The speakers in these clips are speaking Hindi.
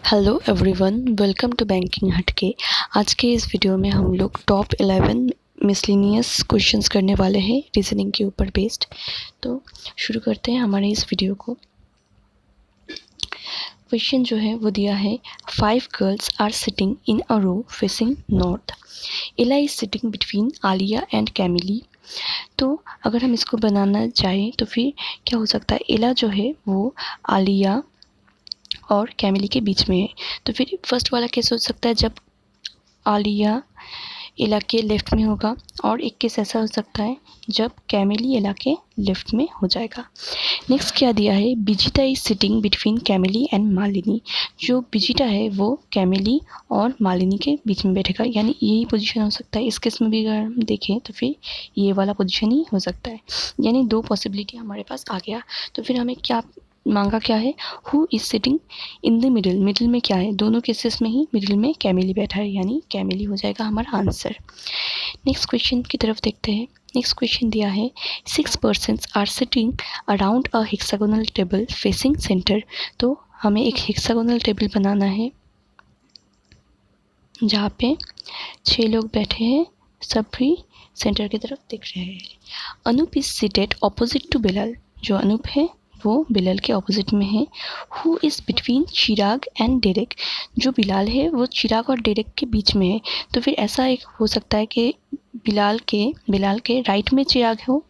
Hello everyone, welcome to banking Hatke. आज के इस वीडियो में हम लोग टॉप 11 मिसलिनियस क्वेश्चंस करने वाले हैं रीजनिंग के ऊपर बेस्ड। तो शुरू करते हैं हमारे इस वीडियो को। क्वेश्चन जो है वो दिया है, 5 girls are sitting in a row facing north. Ella is sitting between Alia and Camille. तो अगर हम इसको बनाना चाहें तो फिर क्या हो सकता है, एला जो है वो आलिया और कैमिली के बीच में है। तो फिर फर्स्ट वाला कैसे हो सकता है, जब आलिया एला के लेफ्ट में होगा, और एक केस ऐसा हो सकता है जब कैमिली एला के लेफ्ट में हो जाएगा। नेक्स्ट क्या दिया है, Bijita is sitting between Camille and Malini. जो बिजिता है वो कैमिली और मालिनी के बीच में बैठेगा, यानी यही पोजीशन हो सकता है। इस केस में भी अगर हम देखें तो फिर ये वाला पोजीशन ही हो सकता है, यानी दो पॉसिबिलिटी हमारे पास आ गया। तो फिर हमें क्या मांगा, क्या है, who is sitting in the middle. Middle में क्या है, दोनों केसेस में ही मिडिल में कैमिली बैठा है, यानी कैमिली हो जाएगा हमारा आंसर। नेक्स्ट क्वेश्चन की तरफ देखते हैं। नेक्स्ट क्वेश्चन दिया है, 6 persons are sitting around a hexagonal table facing centre. तो हमें एक हेक्सागोनल टेबल बनाना है जहाँ पे 6 लोग बैठे हैं, सभी सेंटर की तरफ देख रहे हैं। Anoop is seated opposite to Bilal. जो अनूप है वो बिलाल के ऑपोजिट में है। Who is between Chirag and Derek. जो बिलाल है वो चिराग और डेरेक के बीच में है। तो फिर ऐसा एक हो सकता है कि बिलाल के राइट में चिराग हो,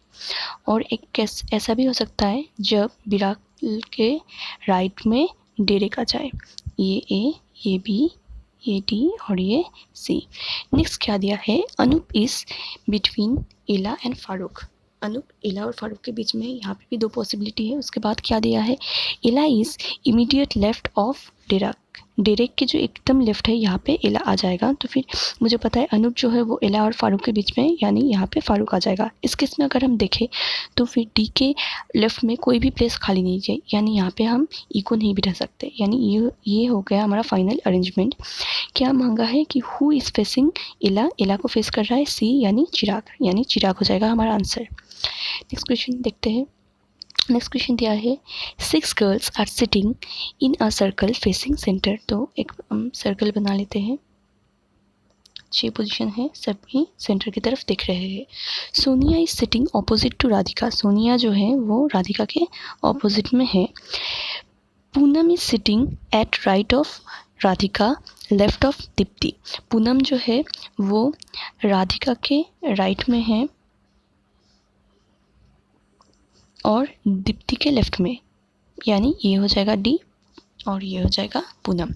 और एक केस ऐसा भी हो सकता है जब बिलाल के राइट में डेरेक आ जाए। ये ए, ये बी, ये डी और ये सी। नेक्स्ट क्या दिया है, अनूप इज बिटवीन एला एंड फारूक। अनूप एला और फारूक के बीच में है, यहाँ पे भी दो पॉसिबिलिटी है। उसके बाद क्या दिया है, एला is immediate left of Derek. Derek के जो एकदम लेफ्ट है यहाँ पे एला आ जाएगा। तो फिर मुझे पता है अनूप जो है वो एला और फारूक के बीच में है, यानी यहाँ पे फारूक आ जाएगा। इस केस में अगर हम देखें तो फिर डी के लेफ्ट में कोई भी प्लेस खाली नहीं है, यानी यहाँ पे हम ई को नहीं बिठा सकते, यानी ये हो गया हमारा फाइनल अरेंजमेंट। क्या मांगा है कि हु इज़ फेसिंग एला। एला को फेस कर रहा है सी, यानी चिराग, यानी चिराग हो जाएगा हमारा आंसर। नेक्स्ट क्वेश्चन देखते हैं। नेक्स्ट क्वेश्चन दिया है, 6 girls are sitting in a circle facing centre. तो एक सर्कल बना लेते हैं, 6 पोजीशन है, सभी सेंटर की तरफ दिख रहे हैं। Sonia is sitting opposite to Radhika. Sonia जो है वो राधिका के ऑपोजिट में है। Poonam is sitting at right of Radhika left of Deepti. Poonam जो है वो राधिका के राइट में है और दीप्ति के लेफ्ट में, यानी ये हो जाएगा डी और ये हो जाएगा पूनम।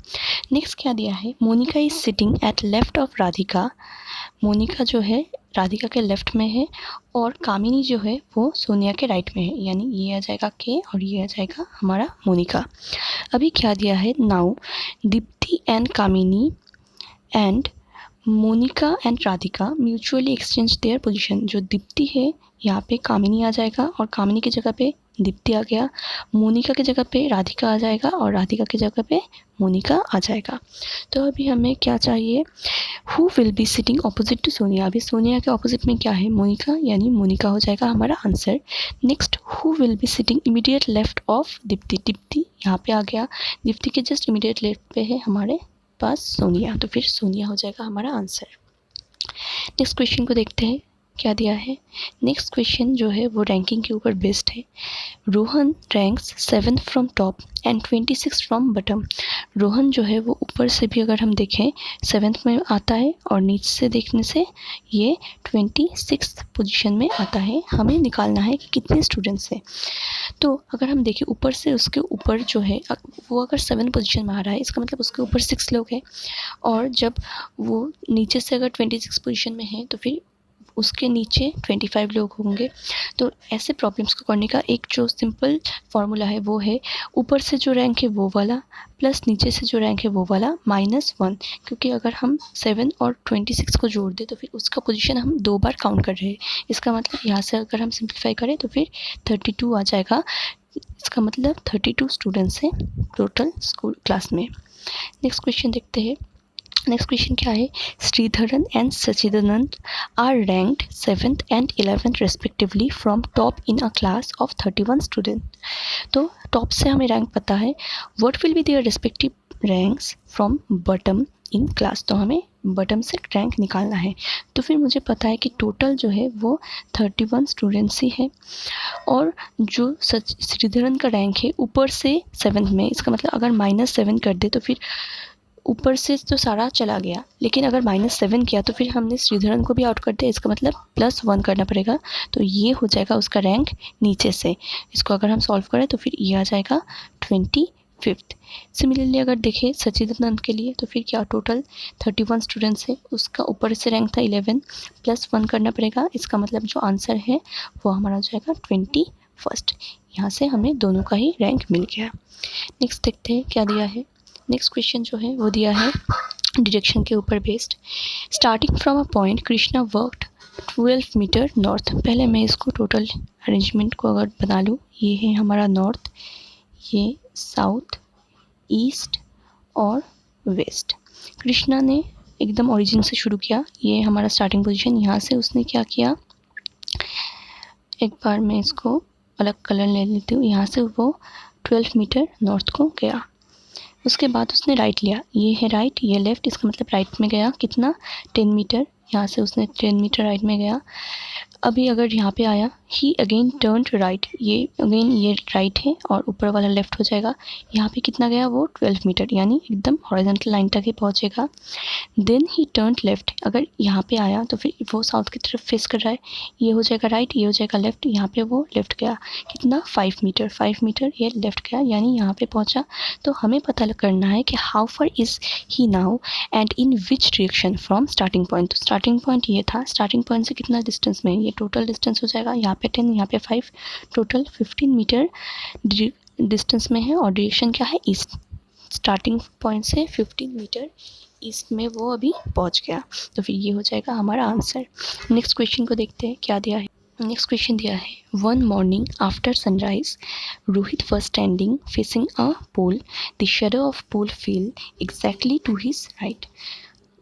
नेक्स्ट क्या दिया है, Monika is sitting at left of Radhika. Monika जो है राधिका के लेफ्ट में है, और कामिनी जो है वो सोनिया के राइट में है, यानी ये आ जाएगा के और ये आ जाएगा हमारा मोनिका। अभी क्या दिया है, now Deepti and Kamini and Monika and Radhika mutually exchange their position. जो दीप्ति है यहाँ पे कामिनी आ जाएगा, और कामिनी की जगह पे दीप्ति आ गया। मोनिका की जगह पे राधिका आ जाएगा, और राधिका की जगह पे मोनिका आ जाएगा। तो अभी हमें क्या चाहिए, who will be sitting opposite to Sonia. अभी सोनिया के ऑपोजिट में क्या है, मोनिका, यानी मोनिका हो जाएगा हमारा answer. Next, who will be sitting immediate left of Deepti. Deepti यहाँ पे आ गया, दीप्ति के जस्ट इमीडिएट लेफ्ट पे है हमारे पास सोनिया, तो फिर सोनिया हो जाएगा हमारा आंसर। नेक्स्ट क्वेश्चन को देखते हैं क्या दिया है। नेक्स्ट क्वेश्चन जो है वो रैंकिंग के ऊपर बेस्ड है। Rohan ranks 7th from top and 26 from bottom. Rohan जो है वो ऊपर से भी अगर हम देखें 7th में आता है, और नीचे से देखने से ये 26th पोजीशन में आता है। हमें निकालना है कि कितने स्टूडेंट्स हैं। तो अगर हम देखें ऊपर से उसके ऊपर जो है वो अगर 7 पोजीशन में आ रहा है, इसका मतलब उसके ऊपर 6 लोग हैं, और जब वो नीचे से अगर 26 पोजीशन में है तो फिर उसके नीचे 25 लोग होंगे। तो ऐसे प्रॉब्लम्स को करने का एक जो सिंपल फार्मूला है वो है, ऊपर से जो रैंक है वो वाला प्लस नीचे से जो रैंक है वो वाला -1। क्योंकि अगर हम 7 और 26 को जोड़ दें तो फिर उसका पोजीशन हम 2 बार काउंट कर रहे हैं। इसका मतलब यहाँ से अगर हम सिंप्लीफाई करें तो फिर 32 आ जाएगा। इसका मतलब 32 स्टूडेंट्स हैं टोटल स्कूल क्लास में। नेक्स्ट क्वेश्चन देखते हैं। नेक्स्ट क्वेश्चन क्या है, Sreedharan and Sachidanand are ranked 7th and 11th respectively from top in a class of 31 student. तो टॉप से हमें रैंक पता है, what will be their respective ranks from bottom in class, तो हमें बॉटम से रैंक निकालना है। तो फिर मुझे पता है कि टोटल जो है वो 31 स्टूडेंट्स ही है और जो श्रीधरन का रैंक है ऊपर से 7th में, इसका मतलब अगर -7 कर दे तो फिर ऊपर से तो सारा चला गया, लेकिन अगर -7 किया तो फिर हमने श्रीधरन को भी आउट कर दिया, इसका मतलब +1 करना पड़ेगा। तो ये हो जाएगा उसका रैंक नीचे से। इसको अगर हम सॉल्व करें तो फिर ये आ जाएगा 25th। सिमिलरली अगर देखें सचिदानंद के लिए तो फिर क्या टोटल 31 स्टूडेंट्स है, उसका ऊपर से रैंक था 11 +1 करना पड़ेगा, इसका मतलब जो आंसर है वो हमारा हो जाएगा 21st। यहाँ से हमें दोनों का ही रैंक मिल गया। नेक्स्ट देखते हैं क्या दिया है। नेक्स्ट क्वेश्चन जो है वो दिया है डायरेक्शन के ऊपर based. Starting from a point Krishna walked 12 metre north. पहले मैं इसको टोटल अरेंजमेंट को अगर बना लूँ, ये है हमारा नॉर्थ, ये साउथ, ईस्ट और वेस्ट। कृष्णा ने एकदम ओरिजिन से शुरू किया, ये हमारा स्टार्टिंग पोजीशन। यहाँ से उसने क्या किया, एक बार मैं इसको अलग कलर ले लेती हूँ, यहाँ से वो 12 मीटर नॉर्थ को गया। उसके बाद उसने राइट लिया, ये है राइट, ये लेफ़्ट, इसका मतलब राइट में गया कितना 10 मीटर। यहाँ से उसने 10 मीटर राइट में गया। अभी अगर यहाँ पे आया, ही अगेन टर्न्ड राइट, ये अगेन ये राइट है और ऊपर वाला लेफ़्ट हो जाएगा। यहाँ पे कितना गया वो 12 मीटर, यानी एकदम हॉरिजॉन्टल लाइन तक ही पहुँचेगा। देन ही टर्न्ड लेफ़्ट, अगर यहाँ पे आया तो फिर वो साउथ की तरफ फेस कर रहा है, ये हो जाएगा राइट, ये हो जाएगा लेफ़्ट। यहाँ पे वो लेफ़्ट गया कितना 5 मीटर, 5 मीटर ये लेफ़्ट गया, यानी यहाँ पे पहुँचा। तो हमें पता करना है कि how far is he now and in which direction from starting point. तो स्टार्टिंग पॉइंट ये था, स्टार्टिंग पॉइंट से कितना डिस्टेंस में, ये टोटल डिस्टेंस हो जाएगा, यहाँ पे 10, यहाँ पे 5, टोटल 15 मीटर डिस्टेंस में है और डायरेक्शन क्या है ईस्ट। स्टार्टिंग पॉइंट से 15 मीटर ईस्ट में वो अभी पहुंच गया, तो फिर ये हो जाएगा हमारा आंसर। नेक्स्ट क्वेश्चन को देखते हैं क्या दिया है। नेक्स्ट क्वेश्चन दिया है, one morning after sunrise Rohit was standing facing a pole, the shadow of pole fell exactly to his right.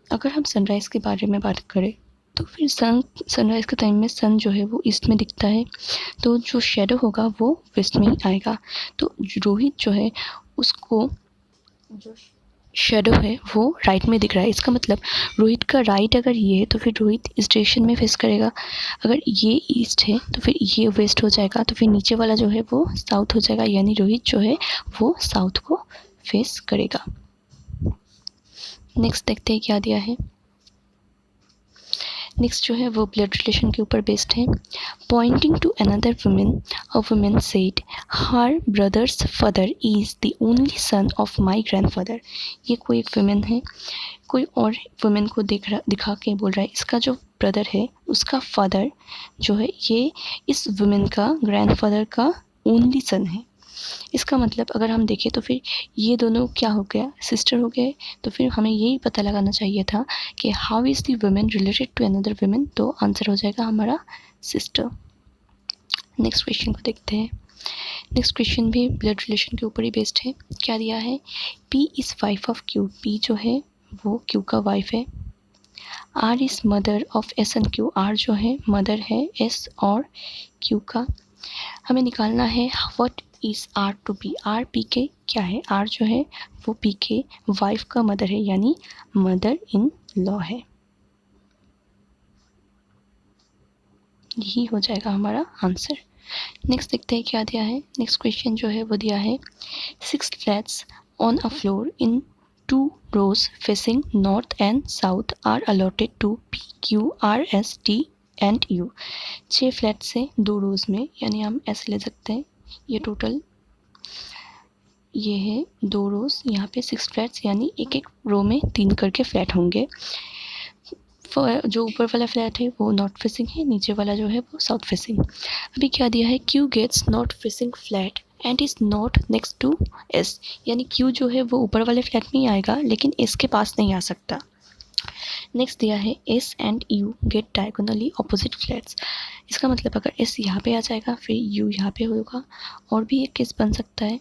अगर हम सनराइज़ के बारे में बात करें तो फिर सनराइज़ के टाइम में सन जो है वो ईस्ट में दिखता है, तो जो शेडो होगा वो वेस्ट में ही आएगा। तो रोहित जो है उसको जो शेडो है वो राइट में दिख रहा है, इसका मतलब रोहित का राइट अगर ये है तो फिर रोहित इस डायरेक्शन में फेस करेगा। अगर ये ईस्ट है तो फिर ये वेस्ट हो जाएगा, तो फिर नीचे वाला जो है वो साउथ हो जाएगा, यानी रोहित जो है वो साउथ को फेस करेगा। नेक्स्ट देखते हैं क्या दिया है। नेक्स्ट जो है वो ब्लड रिलेशन के ऊपर बेस्ड है। Pointing to another women, a women said her brother's father is the only son of my grandfather. ये कोई एक वुमेन है, कोई और वुमेन को दिखा के बोल रहा है इसका जो ब्रदर है उसका फादर जो है ये इस वुमेन का ग्रैंडफादर का ओनली सन है। इसका मतलब अगर हम देखें तो फिर ये दोनों क्या हो गया, सिस्टर हो गए। तो फिर हमें यही पता लगाना चाहिए था कि how is the women related to another women, तो आंसर हो जाएगा हमारा सिस्टर। नेक्स्ट क्वेश्चन को देखते हैं। नेक्स्ट क्वेश्चन भी ब्लड रिलेशन के ऊपर ही बेस्ड है। क्या दिया है, P is wife of Q, P जो है वो क्यू का वाइफ है। R is mother of S and Q, R जो है मदर है एस और क्यू का। हमें निकालना है what is R to P, R P के क्या है, आर जो है वो पी के वाइफ का मदर है, यानी मदर इन लॉ है। यही हो जाएगा हमारा आंसर। नेक्स्ट देखते हैं क्या दिया है। नेक्स्ट क्वेश्चन जो है वो दिया है, 6 flats on a floor in 2 rows facing north and south are allotted to P, Q, R, S, T and U। 6 flat से 2 रोज़ में, यानी हम ऐसे ले सकते हैं, ये टोटल ये है 2 रोज़, यहाँ पे 6 फ्लैट्स, यानी एक एक रो में 3 करके फ्लैट होंगे। जो ऊपर वाला फ्लैट है वो नॉर्थ फेसिंग है, नीचे वाला जो है वो साउथ फेसिंग। अभी क्या दिया है, Q gets north facing flat and is not next to S, यानी क्यू जो है वो ऊपर वाले फ्लैट में ही आएगा लेकिन एस के पास नहीं आ सकता। नेक्स्ट दिया है, S and you get diagonally opposite flats. इसका मतलब अगर एस यहाँ पे आ जाएगा फिर यू यहाँ पे होगा, और भी एक केस बन सकता है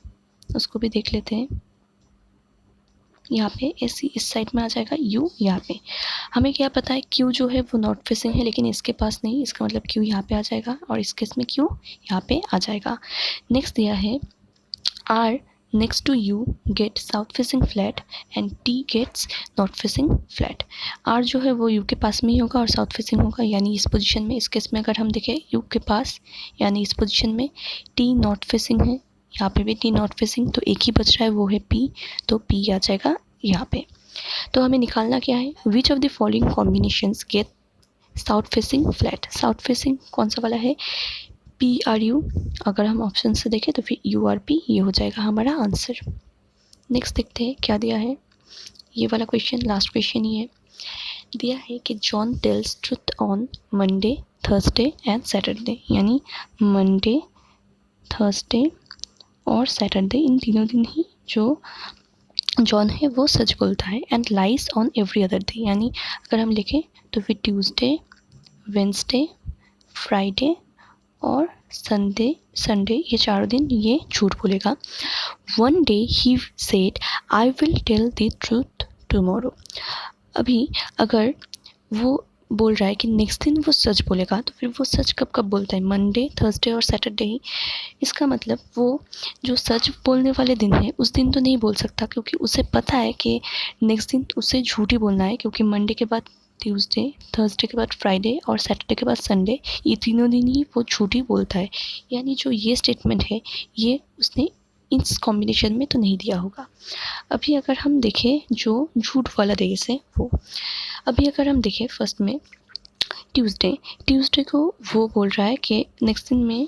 उसको भी देख लेते हैं। यहाँ पे एस इस साइड में आ जाएगा, यू यहाँ पे। हमें क्या पता है, क्यू जो है वो नॉर्थ फेसिंग है लेकिन इसके पास नहीं, इसका मतलब क्यू यहाँ पे आ जाएगा और इस केस में क्यू यहाँ पे आ जाएगा। नेक्स्ट दिया है, are next to U get south facing flat and T gets north facing flat. R जो है वो U के पास में ही होगा और साउथ फेसिंग होगा, यानी इस पोजीशन में, इस केस में अगर हम देखें U के पास यानी इस पोजीशन में T नॉर्थ फेसिंग है, यहाँ पे भी T नॉर्थ फेसिंग, तो एक ही बच रहा है वो है P, तो P आ जाएगा यहाँ पे। तो हमें निकालना क्या है, which of the following combinations get south facing flat. South facing कौन सा वाला है, PRU, अगर हम ऑप्शन से देखें तो फिर URP, ये हो जाएगा हमारा आंसर। नेक्स्ट देखते हैं क्या दिया है, ये वाला क्वेश्चन लास्ट क्वेश्चन ही है। दिया है कि John tells truth on Monday, Thursday and Saturday, यानी मंडे, थर्सडे और सैटरडे, इन तीनों दिन ही जो जॉन है वो सच बोलता है। And lies on every other day, यानी अगर हम लिखें तो फिर ट्यूसडे, वेंसडे, फ्राइडे और संडे ये चारों दिन ये झूठ बोलेगा। One day he said I will tell the truth tomorrow. अभी अगर वो बोल रहा है कि नेक्स्ट दिन वो सच बोलेगा, तो फिर वो सच कब कब बोलता है, मंडे, थर्सडे और सैटरडे ही। इसका मतलब वो जो सच बोलने वाले दिन है उस दिन तो नहीं बोल सकता, क्योंकि उसे पता है कि नेक्स्ट दिन उसे झूठ ही बोलना है, क्योंकि मंडे के बाद ट्यूसडे, थर्सडे के बाद फ्राइडे और सैटरडे के बाद संडे, ये तीनों दिन ही वो झूठ ही बोलता है। यानी जो ये स्टेटमेंट है ये उसने इस कॉम्बिनेशन में तो नहीं दिया होगा। अभी अगर हम देखें जो झूठ वाला डेज है वो, अभी अगर हम देखें फर्स्ट में ट्यूसडे को वो बोल रहा है कि नेक्स्ट दिन में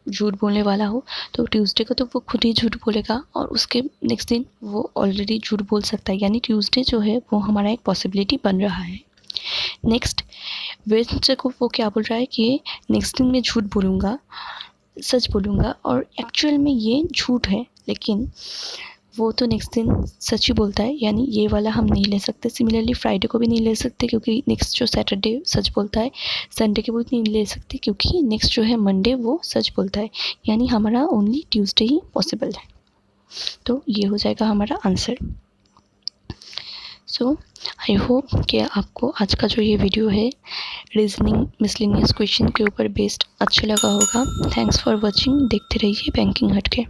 झूठ बोलने वाला हो, तो ट्यूसडे को तो वो खुद ही झूठ बोलेगा और उसके नेक्स्ट दिन वो ऑलरेडी झूठ बोल सकता है, यानी ट्यूसडे जो है वो हमारा एक पॉसिबिलिटी बन रहा है। नेक्स्ट वेडनेसडे को वो क्या बोल रहा है कि नेक्स्ट दिन मैं झूठ बोलूँगा, सच बोलूँगा, और एक्चुअल में ये झूठ है, लेकिन वो तो नेक्स्ट दिन सच ही बोलता है, यानी ये वाला हम नहीं ले सकते। सिमिलरली फ्राइडे को भी नहीं ले सकते क्योंकि नेक्स्ट जो सैटरडे सच बोलता है। संडे के भी नहीं ले सकते क्योंकि नेक्स्ट जो है मंडे वो सच बोलता है, यानी हमारा ओनली ट्यूसडे ही पॉसिबल है। तो ये हो जाएगा हमारा आंसर। सो आई होप कि आपको आज का जो ये वीडियो है रीजनिंग मिसलेनियस क्वेश्चन के ऊपर बेस्ड अच्छा लगा होगा। थैंक्स फॉर वॉचिंग, देखते रहिए बैंकिंग हट के।